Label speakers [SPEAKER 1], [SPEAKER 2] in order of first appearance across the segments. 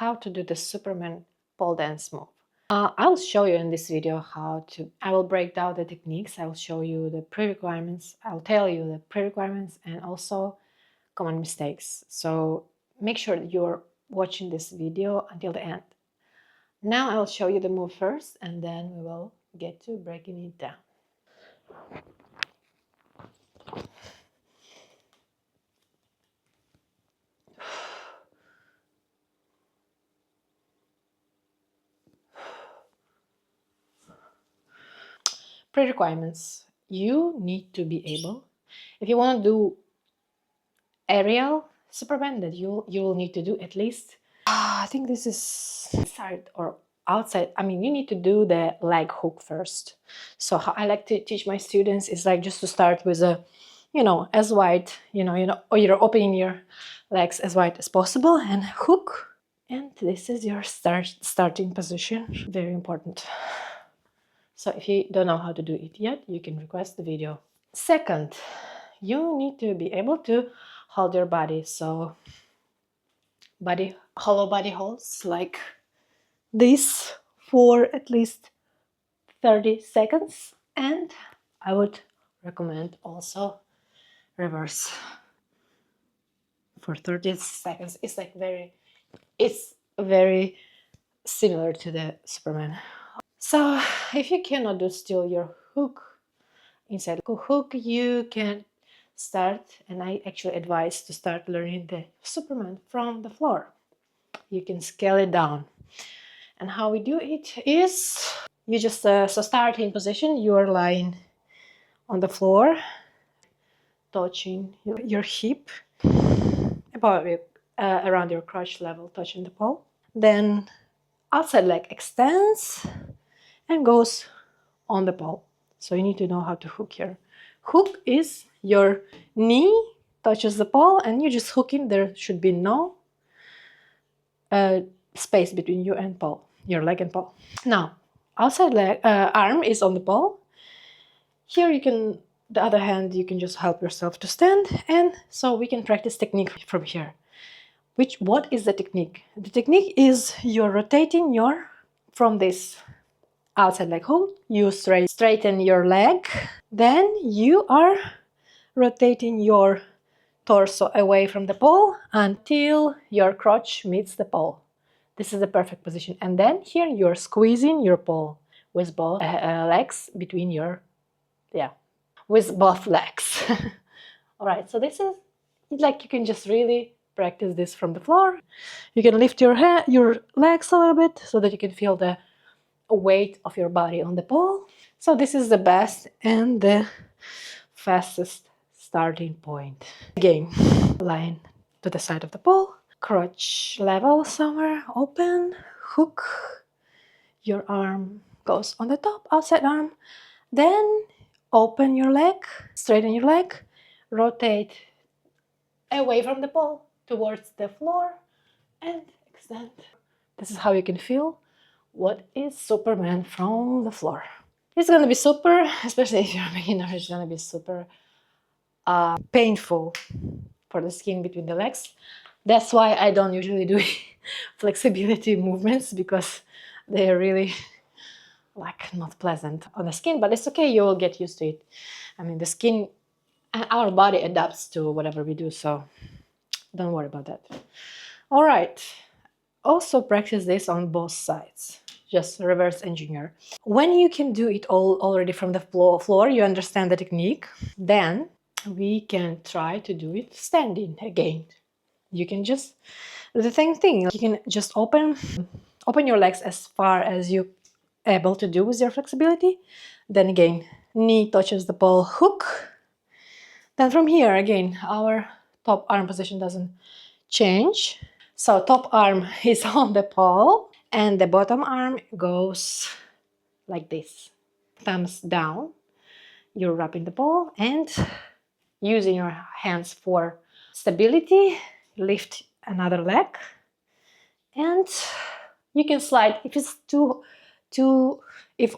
[SPEAKER 1] how to do the Superman pole dance move. I'll show you in this video how to, I will break down the techniques, I will show you the pre-requirements, I'll tell you the pre-requirements and also common mistakes. So make sure that you're watching this video until the end. Now I will show you the move first and then we will get to breaking it down. Pre-requirements. You need to be able, if you want to do aerial Superman, that you will need to do at least, I think this is inside or outside. I mean, you need to do the leg hook first. So how I like to teach my students is like just to start with a, as wide, or you're opening your legs as wide as possible and hook. And this is your starting position. Very important. So if you don't know how to do it yet, you can request the video. Second, you need to be able to hold your body. So hollow body holds like this for at least 30 seconds. And I would recommend also reverse for 30 seconds. It's like very similar to the Superman. So if you cannot do still your hook inside hook, you can start, and I actually advise to start learning the Superman from the floor. You can scale it down. And how we do it is you just so start in position, you are lying on the floor, touching your hip about around your crotch level, touching the pole. Then outside leg extends and goes on the pole. So you need to know how to hook here. Hook is your knee touches the pole and you just hook in. There should be no space between you and pole, your leg and pole. Now, outside leg arm is on the pole. Here you can, the other hand, you can just help yourself to stand, and so we can practice technique from here. What is the technique? The technique is you're rotating from this outside leg hold, you straighten your leg, then you are rotating your torso away from the pole until your crotch meets the pole. This is the perfect position. And then here you're squeezing your pole with both legs between with both legs. All right, so this is like you can just really practice this from the floor. You can lift your legs a little bit so that you can feel the weight of your body on the pole. So this is the best and the fastest starting point. Again, line to the side of the pole, crotch level somewhere, open, hook, your arm goes on the top, outside arm, then open your leg, straighten your leg, rotate away from the pole towards the floor and extend. This is how you can feel what is Superman from the floor. It's gonna be super, especially if you're a beginner, it's gonna be super painful for the skin between the legs. That's why I don't usually do flexibility movements, because they're really like not pleasant on the skin, but it's okay, you will get used to it. I mean, the skin and our body adapts to whatever we do, so don't worry about that. All right, also practice this on both sides, just reverse engineer. When you can do it all already from the floor, you understand the technique, then we can try to do it standing again. You can just do the same thing. You can just open your legs as far as you're able to do with your flexibility. Then again, knee touches the pole, hook. Then from here, again, our top arm position doesn't change. So top arm is on the pole and the bottom arm goes like this. Thumbs down. You're wrapping the pole and using your hands for stability, lift another leg. And you can slide. If it's if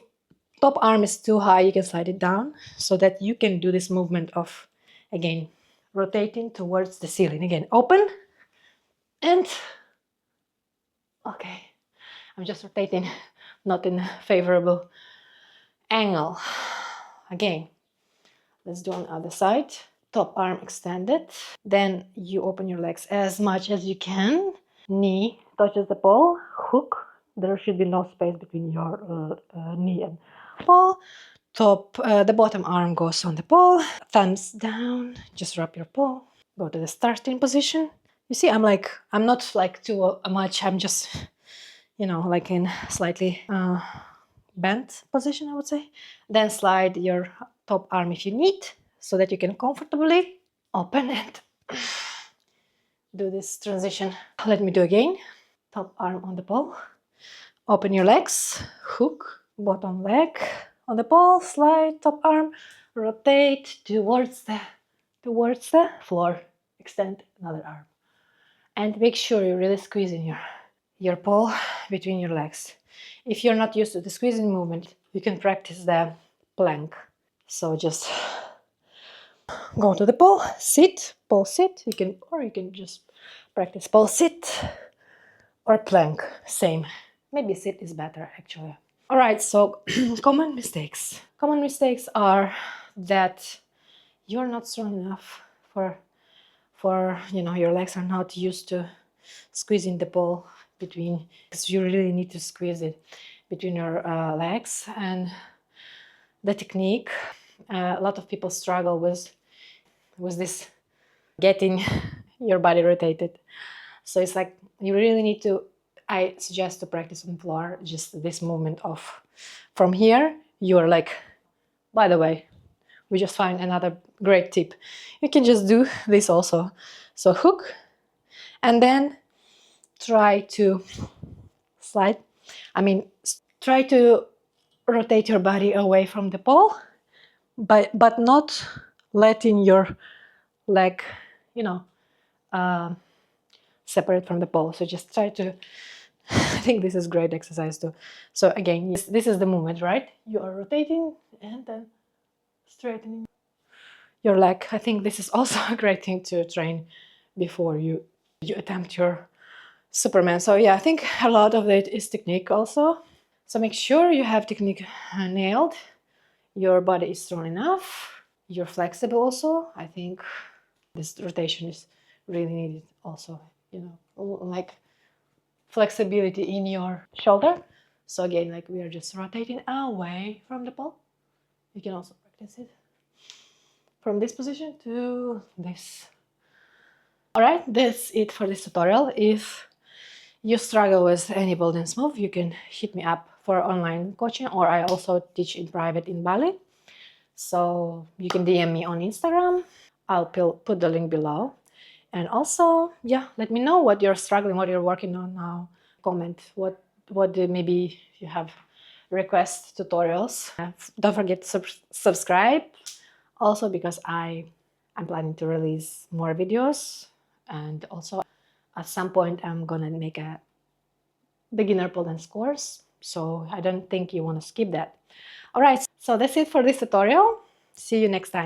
[SPEAKER 1] top arm is too high, you can slide it down so that you can do this movement of, again, rotating towards the ceiling. Again, open and Okay, I'm just rotating, not in a favorable angle. Again, let's do on the other side. Top arm extended. Then you open your legs as much as you can. Knee touches the pole, hook. There should be no space between your knee and pole. The bottom arm goes on the pole. Thumbs down, just wrap your pole. Go to the starting position. You see, I'm not like too much, I'm just, like in slightly bent position, I would say. Then slide your top arm if you need, so that you can comfortably open and do this transition. Let me do again. Top arm on the pole. Open your legs, hook, bottom leg on the pole, slide, top arm, rotate towards the floor. Extend another arm. And make sure you're really squeezing your pole between your legs. If you're not used to the squeezing movement, you can practice the plank. So just go to the pole, sit. You can just practice pole sit or plank. Same. Maybe sit is better actually. All right. So common mistakes. Common mistakes are that you're not strong enough for your legs are not used to squeezing the pole between, because you really need to squeeze it between your legs. And the technique, a lot of people struggle with this getting your body rotated. So it's like you really need to, I suggest to practice on the floor, just this movement of from here. You're like, by the way, we just find another great tip. You can just do this also. So hook, and then try to slide. Try to rotate your body away from the pole, but not letting your leg, separate from the pole. So just try to, I think this is great exercise too. So again, this is the movement, right? You are rotating and then straightening your leg. I think this is also a great thing to train before you attempt your Superman. So yeah, I think a lot of it is technique also. So make sure you have technique nailed. Your body is strong enough. You're flexible also. I think this rotation is really needed also, like flexibility in your shoulder. So again, like we are just rotating away from the pole. You can also practice it from this position to this. All right, that's it for this tutorial. If you struggle with any pole dance move, you can hit me up for online coaching, or I also teach in private in Bali. So you can DM me on Instagram. I'll put the link below. And also, yeah, let me know what you're struggling, what you're working on now. Comment what maybe you have request tutorials. Don't forget to subscribe. Also, because I'm planning to release more videos, and also at some point I'm gonna make a beginner pole dance course. So I don't think you want to skip that. All right, so that's it for this tutorial. See you next time.